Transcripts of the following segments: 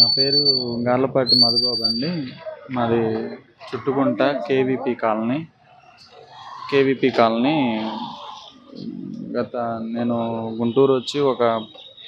నా పేరు గార్లపాటి మధుబాబు అండి. మాది చుట్టుకుంట కేవీపీ కాలనీ. గత నేను గుంటూరు వచ్చి ఒక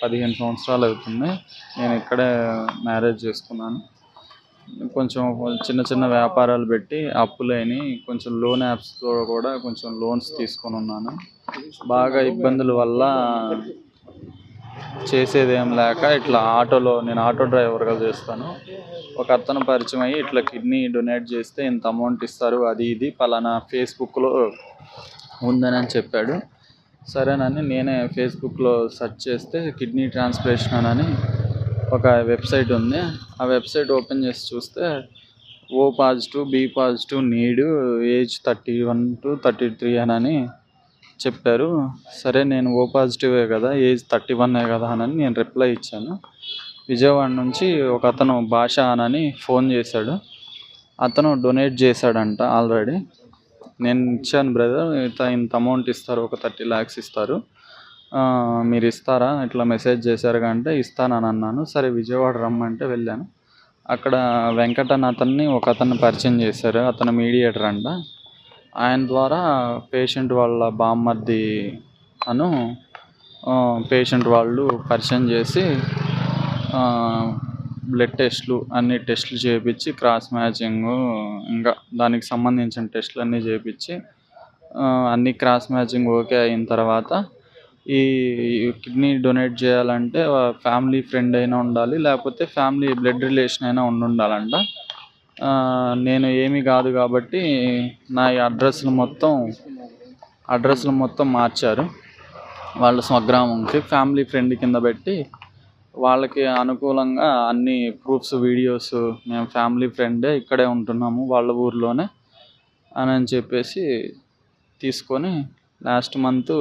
15 సంవత్సరాలు అవుతుంది. నేను ఇక్కడే మ్యారేజ్ చేసుకున్నాను. కొంచెం చిన్న చిన్న వ్యాపారాలు పెట్టి అప్పులైనవి, కొంచెం లోన్ యాప్స్తో కూడా కొంచెం లోన్స్ తీసుకొని ఉన్నాను. బాగా ఇబ్బందుల వల్ల చేసేదేం లేక ఇట్లా నేను ఆటో డ్రైవర్గా చేస్తాను. ఒక అతను పరిచయం అయ్యి ఇట్లా కిడ్నీ డొనేట్ చేస్తే ఇంత అమౌంట్ ఇస్తారు, అది ఇది పలానా ఫేస్బుక్లో ఉందని చెప్పాడు. సరేనని నేనే ఫేస్బుక్లో సెర్చ్ చేస్తే కిడ్నీ ట్రాన్స్ప్లాంటేషన్ అని ఒక వెబ్సైట్ ఉంది. ఆ వెబ్సైట్ ఓపెన్ చేసి చూస్తే O positive, B positive, need, age 31 to 33 అని చెప్పారు. సరే నేను ఓ పాజిటివే కదా, ఏజ్ 31 కదా అని నేను రిప్లై ఇచ్చాను. విజయవాడ నుంచి ఒక అతను భాష అని ఫోన్ చేశాడు. అతను డొనేట్ చేశాడంట ఆల్రెడీ. నేను ఇచ్చాను, బ్రదర్ ఇంత అమౌంట్ ఇస్తారు, ఒక 30 lakhs ఇస్తారు, మీరు ఇస్తారా, ఇట్లా మెసేజ్ చేశారు అంటే ఇస్తానని అన్నాను. సరే విజయవాడ రమ్మంటే వెళ్ళాను. అక్కడ వెంకటన్ ఒక అతన్ని పరిచయం చేశారు. అతను మీడియేటర్ అంట. ఆయన ద్వారా పేషెంట్ వాళ్ళ బామ్మర్ది పేషెంట్ వాళ్ళు పరిచయం చేసి బ్లడ్ టెస్ట్లు అన్ని టెస్టులు చేయించి, క్రాస్ మ్యాచింగ్ ఇంకా దానికి సంబంధించిన టెస్టులు అన్నీ చేయించి అన్ని క్రాస్ మ్యాచింగ్ ఓకే అయిన తర్వాత ఈ కిడ్నీ డొనేట్ చేయాలంటే ఫ్యామిలీ ఫ్రెండ్ అయినా ఉండాలి, లేకపోతే ఫ్యామిలీ బ్లడ్ రిలేషన్ అయినా ఉండాలంట. నేను ఏమీ కాదు కాబట్టి నా అడ్రస్లు మొత్తం మార్చారు. వాళ్ళ స్వగ్రామంకి ఫ్యామిలీ ఫ్రెండ్ కింద పెట్టి వాళ్ళకి అనుకూలంగా అన్ని ప్రూఫ్స్, వీడియోస్, మేము ఫ్యామిలీ ఫ్రెండే ఇక్కడే ఉంటున్నాము వాళ్ళ ఊర్లోనే అని చెప్పేసి తీసుకొని లాస్ట్ మంత్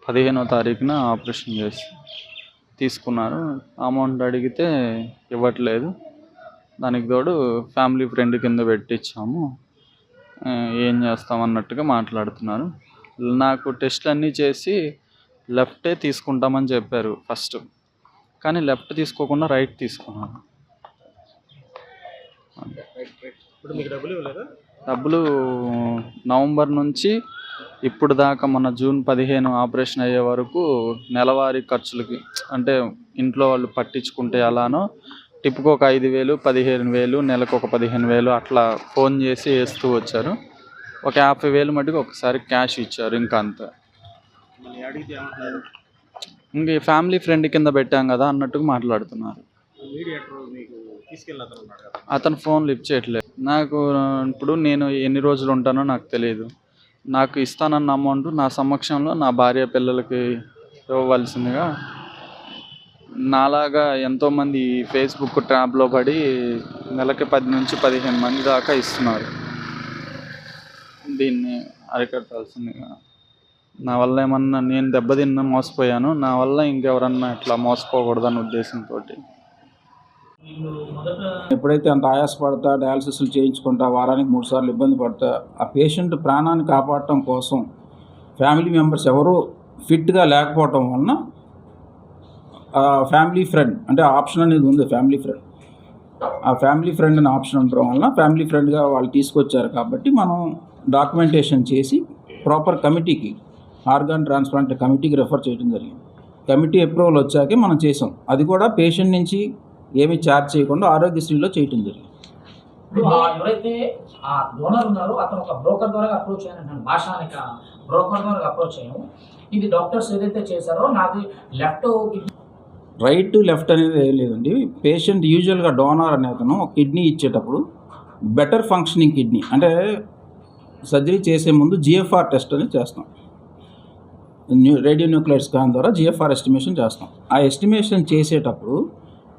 15వ తారీఖున ఆపరేషన్ చేసి తీసుకున్నారు. అమౌంట్ అడిగితే ఇవ్వట్లేదు. దానికి తోడు ఫ్యామిలీ ఫ్రెండ్ కింద పెట్టించాము, ఏం చేస్తామన్నట్టుగా మాట్లాడుతున్నారు. నాకు టెస్ట్లు అన్నీ చేసి లెఫ్టే తీసుకుంటామని చెప్పారు ఫస్ట్, కానీ లెఫ్ట్ తీసుకోకుండా రైట్ తీసుకున్నాను. డబ్బులు నవంబర్ నుంచి ఇప్పుడు దాకా మొన్న జూన్ 15 ఆపరేషన్ అయ్యే వరకు నెలవారీ ఖర్చులకి, అంటే ఇంట్లో వాళ్ళు పట్టించుకుంటే అలానో టిప్కి ఒక 5,000, 15,000, నెలకు ఒక 15,000 అట్లా ఫోన్ చేసి వేస్తూ వచ్చారు. ఒక 50,000 మటుకు ఒకసారి క్యాష్ ఇచ్చారు. ఇంకా అంతే. ఇంక ఫ్యామిలీ ఫ్రెండ్ కింద పెట్టాం కదా అన్నట్టుగా మాట్లాడుతున్నారు. అతను ఫోన్ లిఫ్ట్ చేయట్లేదు. నాకు ఇప్పుడు నేను ఎన్ని రోజులు ఉంటానో నాకు తెలియదు. నాకు ఇస్తానన్న అమౌంట్ నా సమక్షంలో నా భార్య పిల్లలకి ఇవ్వవలసిందిగా, నాలాగా ఎంతోమంది ఫేస్బుక్ ట్రాప్లో పడి నెలకి 10 నుంచి 15 మంది దాకా ఇస్తున్నారు. దీన్ని అరికట్టాల్సిందిగా. నా వల్ల ఏమన్నా నేను దెబ్బతిన్న మోసపోయాను, నా వల్ల ఇంకెవరన్నా ఇట్లా మోసపోకూడదన్న ఉద్దేశంతో. ఎప్పుడైతే అంత ఆయాసపడతా, డయాలసిస్లు చేయించుకుంటా, వారానికి 3 సార్లు ఇబ్బంది పడతా, ఆ పేషెంట్ ప్రాణాన్ని కాపాడటం కోసం ఫ్యామిలీ మెంబర్స్ ఎవరూ ఫిట్గా లేకపోవటం వలన ఫ్యామిలీ ఫ్రెండ్ అంటే ఆప్షన్ అనేది ఉంది. ఆ ఫ్యామిలీ ఫ్రెండ్ అనే ఆప్షన్ ఉండడం వలన ఫ్యామిలీ ఫ్రెండ్గా వాళ్ళు తీసుకొచ్చారు కాబట్టి మనం డాక్యుమెంటేషన్ చేసి ప్రాపర్ కమిటీకి, ఆర్గాన్ ట్రాన్స్ప్లాంట్ కమిటీకి రెఫర్ చేయడం జరిగింది. కమిటీ అప్రూవల్ వచ్చాకే మనం చేసాం. అది కూడా పేషెంట్ నుంచి ఏమీ ఛార్జ్ చేయకుండా ఆరోగ్యశ్రీలో చేయటం జరిగింది. ఎవరైతే ఆ డోనర్ ఉన్నారో అతను ఒక బ్రోకర్ ద్వారా అప్రోచ్ అయ్యాను, భాషానిక బ్రోకర్ ద్వారా అప్రోచ్ అయ్యాము. ఇది డాక్టర్స్ ఏదైతే చేశారో నాది రైట్ లెఫ్ట్ అనేది ఏం లేదండి. పేషెంట్ యూజువల్గా డోనర్ అనే అతను కిడ్నీ ఇచ్చేటప్పుడు బెటర్ ఫంక్షనింగ్ కిడ్నీ అంటే సర్జరీ చేసే ముందు GFR టెస్ట్ అనేది చేస్తాం. రేడియో న్యూక్లియర్ స్కాన్ ద్వారా GFR ఎస్టిమేషన్ చేస్తాం. ఆ ఎస్టిమేషన్ చేసేటప్పుడు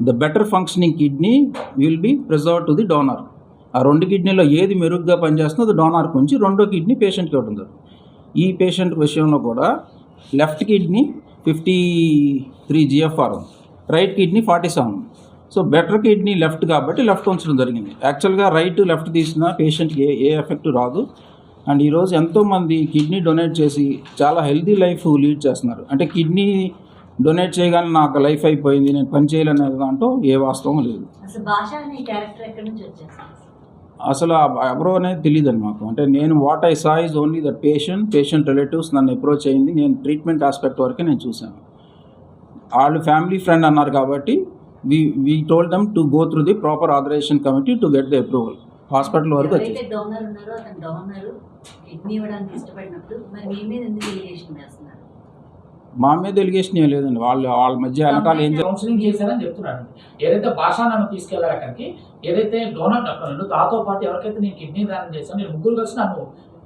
the better functioning kidney will be preserved to the donor. ఆ 2 కిడ్నీలో ఏది మెరుగ్గా పనిచేస్తుందో అది డోనర్కి ఉంచి 2వ కిడ్నీ పేషెంట్కి ఇవ్వడం జరుగుతుంది. ఈ పేషెంట్ విషయంలో కూడా లెఫ్ట్ కిడ్నీ 53 GFR ఉంది, right kidney 47. So better kidney left కాబట్టి లెఫ్ట్ ఉంచడం జరిగింది. యాక్చువల్గా రైట్ లెఫ్ట్ తీసిన పేషెంట్కి ఏ ఎఫెక్ట్ రాదు. అండ్ ఈరోజు ఎంతోమంది కిడ్నీ డొనేట్ చేసి చాలా హెల్తీ లైఫ్ లీడ్ చేస్తున్నారు. అంటే కిడ్నీ డొనేట్ చేయగానే నాకు లైఫ్ అయిపోయింది, నేను పని చేయలేని దాంట్లో ఏ వాస్తవం లేదు. అసలు భాష అనే క్యారెక్టర్ ఎక్కడి నుంచి వచ్చేసింది? అసలు ఎవరో అనేది తెలియదండి మాకు. అంటే నేను what I saw is only that patient relatives నన్ను అప్రోచ్ అయింది, నేను ట్రీట్మెంట్ ఆస్పెక్ట్ వరకే నేను చూశాను. వాళ్ళు ఫ్యామిలీ ఫ్రెండ్ అన్నారు కాబట్టి we told them to go through the proper authorization committee to get the approval. Hospital వరకు ఎవరైతే వచ్చేసి డోనర్ ఉన్నారో అతను డోనర్ కిడ్నీ ఇవ్వడానికి ఇష్టపడినప్పుడు మరి మీ మీద ఎందుకు ఎలిగేషన్ వేస్తున్నారు? మా మీద ఎలిగేషన్ ఏం లేదండి. వాళ్ళ మధ్య వెనకాల ఏం కౌన్సిలింగ్ చేశారని చెప్తున్నాడు. ఏదైతే భాష నన్ను తీసుకెళ్లారు అక్కడికి, ఏదైతే డోనర్ డాక్టర్ తాతో పాటు ఎవరికైతే నేను కిడ్నీ దానం చేశాను, నేను ముగ్గురు కలిసి నన్ను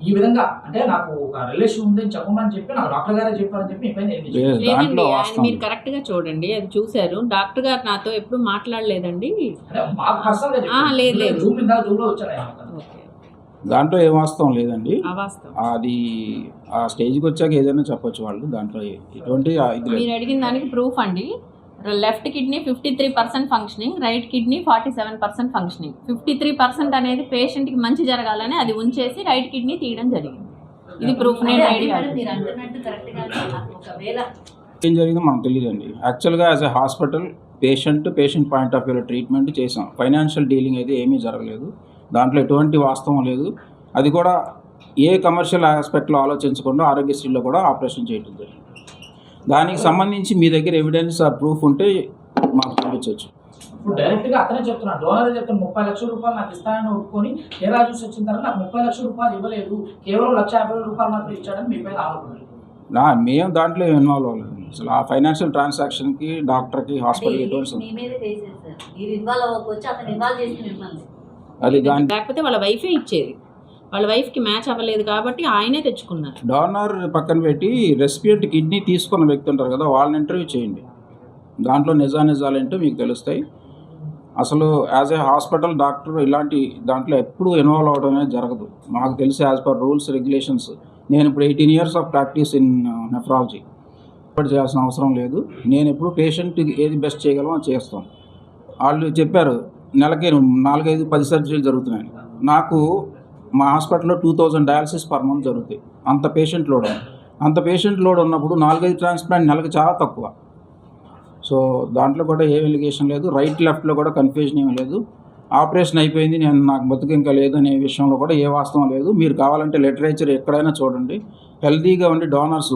ఈ విధంగా అంటే నాకు ఒక రిలేషన్ ఉందని చెప్పమని చెప్పి నాకు డాక్టర్ గారే చెప్పారని చెప్పి మీ పైన లేదు. దాంట్లో వాస్తవం మీరు కరెక్ట్ గా చూడండి, అది చూశారు. డాక్టర్ గారు నాతో ఎప్పుడు మాట్లాడలేదండి. అంటే మాకు పర్సనల్ గా చెప్పారు. లేదు, లేదు. జూమ్ లో వచ్చాడు ఆయన. ఓకే. దాంట్లో ఏ వాస్తవం లేదండి. అవాస్తవం. అది ఆ స్టేజ్కి వచ్చాక ఏదైనా చెప్పొచ్చు వాళ్ళు. దాంట్లో ఎటువంటి ఇది లేదు. మీరు అడిగిన దానికి ప్రూఫ్ అండి. Left kidney 53% functioning, right kidney 47% functioning. 53% అనేది పేషెంట్కి మంచి జరగాలని అది ఉంచేసి రైట్ కిడ్నీ తీయడం జరిగింది. ఇది ప్రూఫ్. నేను రెడీ మీరు అంటున్నట్టు కరెక్ట్ గా ఒకవేళ ఏం జరిగిందో మనకు తెలియదండి. యాక్చువల్గా as a hospital patient point of వ్యూలో ట్రీట్మెంట్ చేసాం. ఫైనాన్షియల్ డీలింగ్ అయితే ఏమీ జరగలేదు. దాంట్లో ఎటువంటి వాస్తవం లేదు. అది కూడా ఏ కమర్షియల్ ఆస్పెక్ట్లో ఆలోచించకుండా ఆరోగ్యశ్రీలో కూడా ఆపరేషన్ చేయడం జరిగింది. దానికి సంబంధించి మీ దగ్గర ఎవిడెన్స్ ఆర్ ప్రూఫ్ ఉంటే మాకు చూపించవచ్చు. ఇప్పుడు డైరెక్ట్ గా అతనే చెప్తున్నాడు, డోనర్ చెప్తాను 30 లక్షల రూపాయలు నాకు ఇస్తానని ఒప్పుకొని తీరా చూసి వచ్చిన తర్వాత నాకు 30 లక్షల రూపాయలు ఇవ్వలేదు, కేవలం 1,50,000 రూపాయలు మాత్రం ఇచ్చాడని మీ పైన ఆరోపణ. మేము దాంట్లో ఇన్వాల్వ్ అవ్వలేదు. అసలు ఆ ఫైనాన్షియల్ ట్రాన్సాక్షన్కి డాక్టర్కి హాస్పిటల్కి ఎటువంటి మీ మీదే వేసేసారు. మీరు ఇన్వాల్వ్ అవ్వకపోవచ్చు, అతను ఇన్వాల్వ్ చేసి మిమ్మల్ని. అది దాని లేకపోతే వాళ్ళ వైఫే ఇచ్చేది. వాళ్ళ వైఫ్కి మ్యాచ్ అవ్వలేదు కాబట్టి ఆయనే తెచ్చుకున్నారు. డోనర్ పక్కన పెట్టి రెసిపియంట్ కిడ్నీ తీసుకున్న వ్యక్తి ఉంటారు కదా, వాళ్ళని ఇంటర్వ్యూ చేయండి. దాంట్లో నిజాలు ఏంటో మీకు తెలుస్తాయి. అసలు యాజ్ ఏ హాస్పిటల్ డాక్టర్ ఇలాంటి దాంట్లో ఎప్పుడు ఇన్వాల్వ్ అవ్వడం అనేది జరగదు. మాకు తెలిసి యాజ్ పర్ రూల్స్ రెగ్యులేషన్స్. నేను ఇప్పుడు 18 years of practice in nephrology. ఇప్పుడు చేయాల్సిన అవసరం లేదు. నేను ఎప్పుడు పేషెంట్కి ఏది బెస్ట్ చేయగలమో అది చేస్తాం. వాళ్ళు చెప్పారు నెలకి 4-5-10 సర్జరీలు జరుగుతున్నాయి. నాకు మా హాస్పిటల్లో 2000 డయాలసిస్ పర్ మంత్ జరుగుతాయి. అంత పేషెంట్ లోడ్ ఉన్నప్పుడు 4-5 ట్రాన్స్ప్లాంట్ నెలకు చాలా తక్కువ. సో దాంట్లో కూడా ఏ ఎలిగేషన్ లేదు. రైట్ లెఫ్ట్లో కూడా కన్ఫ్యూజన్ ఏమీ లేదు. ఆపరేషన్ అయిపోయింది, నాకు బతుకు ఇంకా లేదు అనే విషయంలో కూడా ఏ వాస్తవం లేదు. మీరు కావాలంటే లిటరేచర్ ఎక్కడైనా చూడండి. హెల్తీగా ఉండి డోనర్స్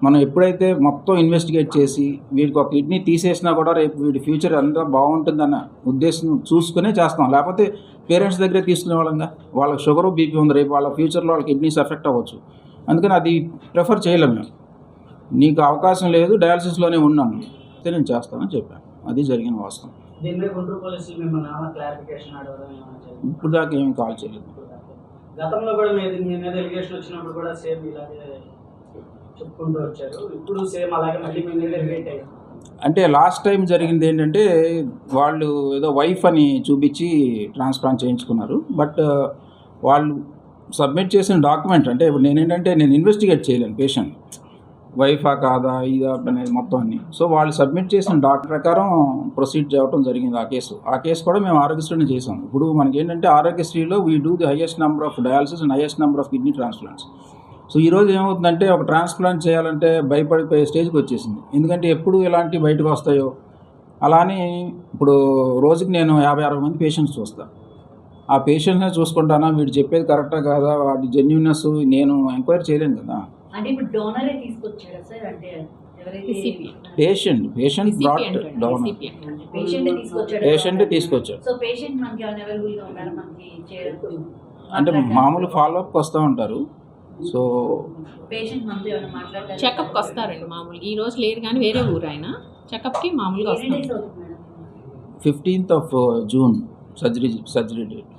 మనం ఎప్పుడైతే మొత్తం ఇన్వెస్టిగేట్ చేసి వీడికి ఒక కిడ్నీ తీసేసినా కూడా రేపు వీడి ఫ్యూచర్ అంతా బాగుంటుందన్న ఉద్దేశం చూసుకునే చేస్తాం. లేకపోతే పేరెంట్స్ దగ్గరే తీసుకునే వాళ్ళంగా, వాళ్ళకి షుగరు బీపీ ఉంది, రేపు వాళ్ళ ఫ్యూచర్లో వాళ్ళ కిడ్నీస్ ఎఫెక్ట్ అవ్వచ్చు. అందుకని అది ప్రిఫర్ చేయలేము మేము. నీకు అవకాశం లేదు, డయాలసిస్లోనే ఉన్నాను, అయితే నేను చేస్తానని చెప్పాను. అది జరిగిన వాస్తవం. ఇప్పుడు దాకా ఏమి కాల్ చేయలేదు. గతంలో కూడా మీ మీద ఎలిగేషన్ వచ్చినప్పుడు కూడా సేమ్ ఇలాగే చెప్పుకుంటూ వచ్చారు. ఇప్పుడు సేమ్ అలాగే మళ్ళీ మీ మీద రిలేట్ అయ్యారు. అంటే లాస్ట్ టైం జరిగింది ఏంటంటే వాళ్ళు ఏదో వైఫ్ అని చూపించి ట్రాన్స్ప్లాంట్ చేయించుకున్నారు. బట్ వాళ్ళు సబ్మిట్ చేసిన డాక్యుమెంట్ అంటే ఇప్పుడు నేను ఇన్వెస్టిగేట్ చేయలేను పేషెంట్ వైఫా కాదా ఇదా అనేది మొత్తం అన్ని. సో వాళ్ళు సబ్మిట్ చేసిన డాక్టర్ ప్రకారం ప్రొసీడ్ చేయడం జరిగింది. ఆ కేసు కూడా మేము ఆరోగ్యశ్రీని చేసాం. ఇప్పుడు మనకి ఏంటంటే ఆరోగ్యశ్రీలో we do the highest number of dialysis and highest number of kidney transplants. So ఈరోజు ఏమవుతుందంటే ఒక ట్రాన్స్ప్లాంట్ చేయాలంటే భయపడిపోయే స్టేజ్కి వచ్చేసింది. ఎందుకంటే ఎప్పుడు ఇలాంటి బయటకు వస్తాయో అలానే. ఇప్పుడు రోజుకి నేను 50-60 మంది పేషెంట్స్ చూస్తాను. ఆ పేషెంట్నే చూసుకుంటానా, వీడు చెప్పేది కరెక్టా కాదా, వాటి జెన్యూనెస్ నేను ఎంక్వైరీ చేయలేను కదా. అంటే ఇప్పుడు డోనరే తీసుకొచ్చారా సార్? అంటే ఎవరైతే పేషెంట్ బ్రాట్ డోనర్, పేషెంట్ తీసుకొచ్చాడు. సో పేషెంట్ మనకి అవైలబుల్ గా ఉండాలి, మనకి చేయడం అంటే మామూలు ఫాలోఅప్కి వస్తూ ఉంటారు. సో పేషెంట్ మనతో ఏమైనా మాట్లాడతారు, చెకప్కి వస్తారండి మామూలుగా. ఈ రోజు లేరు కానీ వేరే ఊరు ఆయన చెకప్కి మామూలుగా వస్తారు. 15th of June surgery date.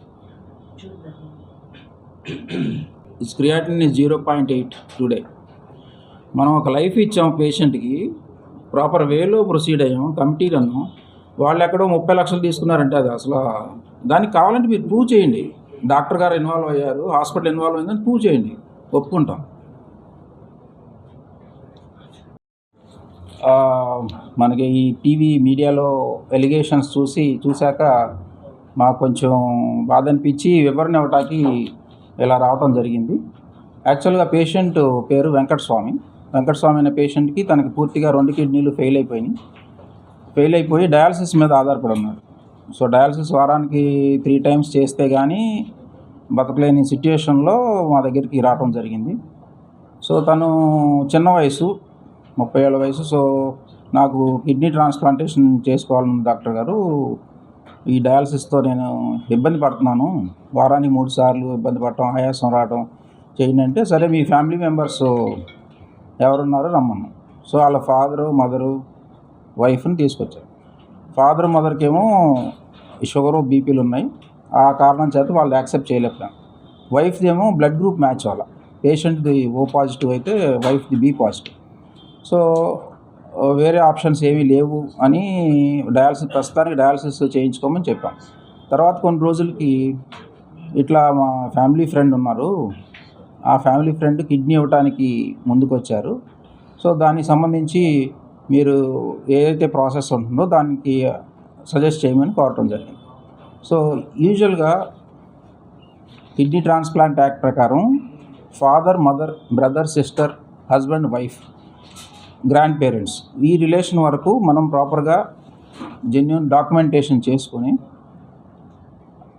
Creatinine 0.8 today. మనం ఒక లైఫ్ ఇచ్చాం పేషెంట్కి, ప్రాపర్ వేలో ప్రొసీడ్ అయ్యాం, కమిటీలను. వాళ్ళు ఎక్కడో 30 లక్షలు తీసుకున్నారంటే అది అసలు దానికి కావాలంటే మీరు ప్రూవ్ చేయండి. డాక్టర్ గారు ఇన్వాల్వ్ అయ్యారు, హాస్పిటల్ ఇన్వాల్వ్ అయిందని ప్రూవ్ చేయండి, ఒప్పుకుంటాం. మనకి ఈ టీవీ మీడియాలో ఎలిగేషన్స్ చూశాక మాకు కొంచెం బాధ అనిపించి వివరణ ఇవ్వటానికి ఇలా రావటం జరిగింది. యాక్చువల్గా పేషెంట్ పేరు వెంకటస్వామి. వెంకటస్వామి అనే పేషెంట్కి తనకి పూర్తిగా 2 కిడ్నీలు ఫెయిల్ అయిపోయి డయాలసిస్ మీద ఆధారపడి ఉన్నాడు. సో డయాలసిస్ వారానికి 3 టైమ్స్ చేస్తే కానీ బతకలేని సిట్యుయేషన్లో మా దగ్గరికి రావడం జరిగింది. సో తను చిన్న వయసు, 30 ఏళ్ళ వయసు. సో నాకు కిడ్నీ ట్రాన్స్ప్లాంటేషన్ చేసుకోవాలని డాక్టర్ గారు, ఈ డయాలసిస్తో నేను ఇబ్బంది పడుతున్నాను, వారానికి 3 సార్లు ఇబ్బంది పడటం, ఆయాసం రావడం చేయండి అంటే, సరే మీ ఫ్యామిలీ మెంబర్స్ ఎవరున్నారో రమ్మన్నాం. సో వాళ్ళ ఫాదరు, మదరు, వైఫ్ని తీసుకొచ్చారు. ఫాదర్, మదర్కి ఏమో షుగరు, బీపీలు ఉన్నాయి. ఆ కారణం చేత వాళ్ళు యాక్సెప్ట్ చేయలేకపోయాం. వైఫ్ది ఏమో బ్లడ్ గ్రూప్ మ్యాచ్ అవ్వాలి. పేషెంట్ది O పాజిటివ్ అయితే వైఫ్ది B పాజిటివ్. సో వేరే ఆప్షన్స్ ఏమీ లేవు అని ప్రస్తుతానికి డయాలసిస్ చేయించుకోమని చెప్పాం. తర్వాత కొన్ని రోజులకి ఇట్లా మా ఫ్యామిలీ ఫ్రెండ్ ఉన్నారు, ఆ ఫ్యామిలీ ఫ్రెండ్ కిడ్నీ ఇవ్వడానికి ముందుకు వచ్చారు. సో దానికి సంబంధించి మీరు ఏదైతే ప్రాసెస్ ఉంటుందో దానికి సజెస్ట్ చేయమని కోరటం జరిగింది. సో యూజువల్గా కిడ్నీ ట్రాన్స్ప్లాంట్ యాక్ట్ ప్రకారం father, mother, brother, sister, husband, wife, grand parents ఈ రిలేషన్ వరకు మనం ప్రాపర్గా జెన్యూన్ డాక్యుమెంటేషన్ చేసుకొని,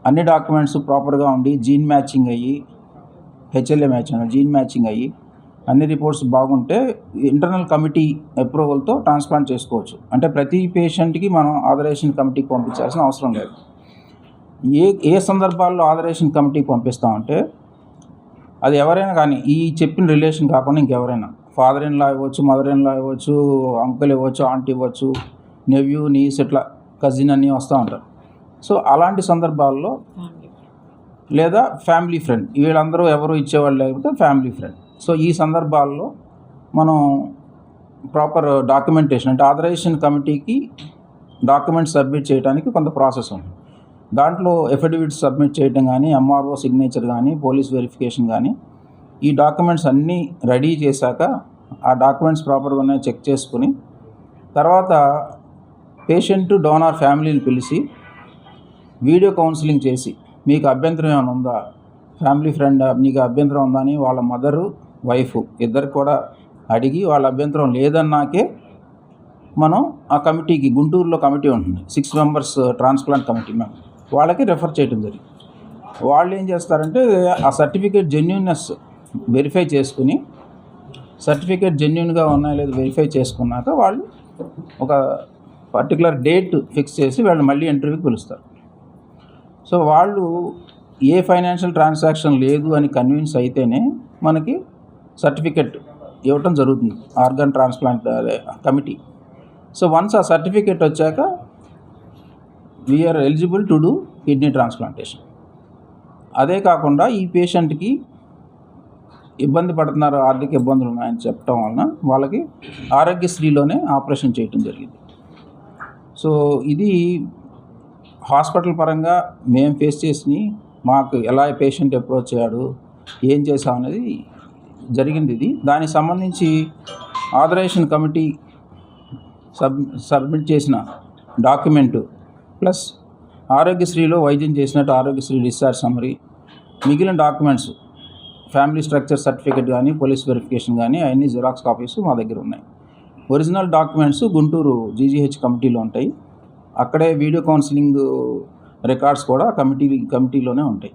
అన్ని డాక్యుమెంట్స్ ప్రాపర్గా ఉండి, జీన్ మ్యాచింగ్ అయ్యి, HLA జీన్ మ్యాచింగ్ అయ్యి, అన్ని రిపోర్ట్స్ బాగుంటే ఇంటర్నల్ కమిటీ అప్రూవల్తో ట్రాన్స్ప్లాంట్ చేసుకోవచ్చు. అంటే ప్రతి పేషెంట్కి మనం ఆథరైజేషన్ కమిటీకి పంపించాల్సిన అవసరం లేదు. ఏ సందర్భాల్లో ఆథరైజేషన్ కమిటీకి పంపిస్తామంటే, అది ఎవరైనా కానీ, ఈ చెప్పిన రిలేషన్ కాకుండా ఇంకెవరైనా, ఫాదర్ ఇన్ లా ఇవ్వచ్చు, మదర్ ఇన్ లా ఇవ్వచ్చు, అంకుల్ ఇవ్వచ్చు, ఆంటీ ఇవ్వచ్చు, నెవ్యూ, నీస్, ఇట్లా కజిన్ అన్నీ వస్తూ ఉంటారు. సో అలాంటి సందర్భాల్లో, లేదా ఫ్యామిలీ ఫ్రెండ్, వీళ్ళందరూ ఎవరు ఇచ్చేవాళ్ళు లేకపోతే ఫ్యామిలీ ఫ్రెండ్. సో ఈ సందర్భాల్లో మనం ప్రాపర్ డాక్యుమెంటేషన్, అంటే ఆథరైజేషన్ కమిటీకి డాక్యుమెంట్స్ సబ్మిట్ చేయడానికి కొంత ప్రాసెస్ ఉంది. దాంట్లో ఎఫిడవిట్స్ సబ్మిట్ చేయడం కానీ, MRO సిగ్నేచర్ కానీ, పోలీస్ వెరిఫికేషన్ కానీ, ఈ డాక్యుమెంట్స్ అన్నీ రెడీ చేశాక ఆ డాక్యుమెంట్స్ ప్రాపర్గా ఉన్నాయో చెక్ చేసుకుని, తర్వాత పేషెంట్, డోనార్ ఫ్యామిలీని పిలిచి వీడియో కౌన్సిలింగ్ చేసి, మీకు అభ్యంతరం ఏమైనా ఉందా, ఫ్యామిలీ ఫ్రెండ్ నీకు అభ్యంతరం ఉందా అని వాళ్ళ మదరు, వైఫ్ ఇద్దరికి కూడా అడిగి, వాళ్ళ అభ్యంతరం లేదన్నాకే మనం ఆ కమిటీకి, గుంటూరులో కమిటీ ఉంటుంది, 6 మెంబర్స్ ట్రాన్స్ప్లాంట్ కమిటీ, మేము వాళ్ళకి రెఫర్ చేయడం జరిగింది. వాళ్ళు ఏం చేస్తారంటే ఆ సర్టిఫికేట్ జెన్యూన్నెస్ వెరిఫై చేసుకుని, సర్టిఫికేట్ జెన్యూన్గా ఉన్నాయో లేదో వెరిఫై చేసుకున్నాక వాళ్ళు ఒక పర్టికులర్ డేట్ ఫిక్స్ చేసి వాళ్ళు మళ్ళీ ఇంటర్వ్యూకి పిలుస్తారు. సో వాళ్ళు ఏ ఫైనాన్షియల్ ట్రాన్సాక్షన్ లేదు అని కన్విన్స్ అయితేనే మనకి సర్టిఫికెట్ ఇవ్వటం జరుగుతుంది, organ transplant committee. So once ఆ సర్టిఫికెట్ వచ్చాక we're eligible to do kidney transplantation. అదే కాకుండా ఈ పేషెంట్కి ఇబ్బంది పడుతున్నారు, ఆర్థిక ఇబ్బందులు ఉన్నాయని చెప్పడం వలన వాళ్ళకి ఆరోగ్యశ్రీలోనే ఆపరేషన్ చేయటం జరిగింది. సో ఇది హాస్పిటల్ పరంగా మేము ఫేస్ చేసి, మాకు ఎలా పేషెంట్ అప్రోచ్ అయ్యాడు, ఏం చేసాం అనేది జరిగింది. ఇది దానికి సంబంధించి ఆథరైజేషన్ కమిటీ సబ్మిట్ చేసిన డాక్యుమెంటు ప్లస్ ఆరోగ్యశ్రీలో వైద్యం చేసినట్టు ఆరోగ్యశ్రీ డిశ్చార్జ్ సమ్మరీ, మిగిలిన డాక్యుమెంట్స్, ఫ్యామిలీ స్ట్రక్చర్ సర్టిఫికేట్ కానీ, పోలీస్ వెరిఫికేషన్ కానీ, అవన్నీ జిరాక్స్ కాపీస్ మా దగ్గర ఉన్నాయి. ఒరిజినల్ డాక్యుమెంట్స్ గుంటూరు GGH కమిటీలో ఉంటాయి. అక్కడే వీడియో కౌన్సిలింగ్ రికార్డ్స్ కూడా కమిటీలోనే ఉంటాయి.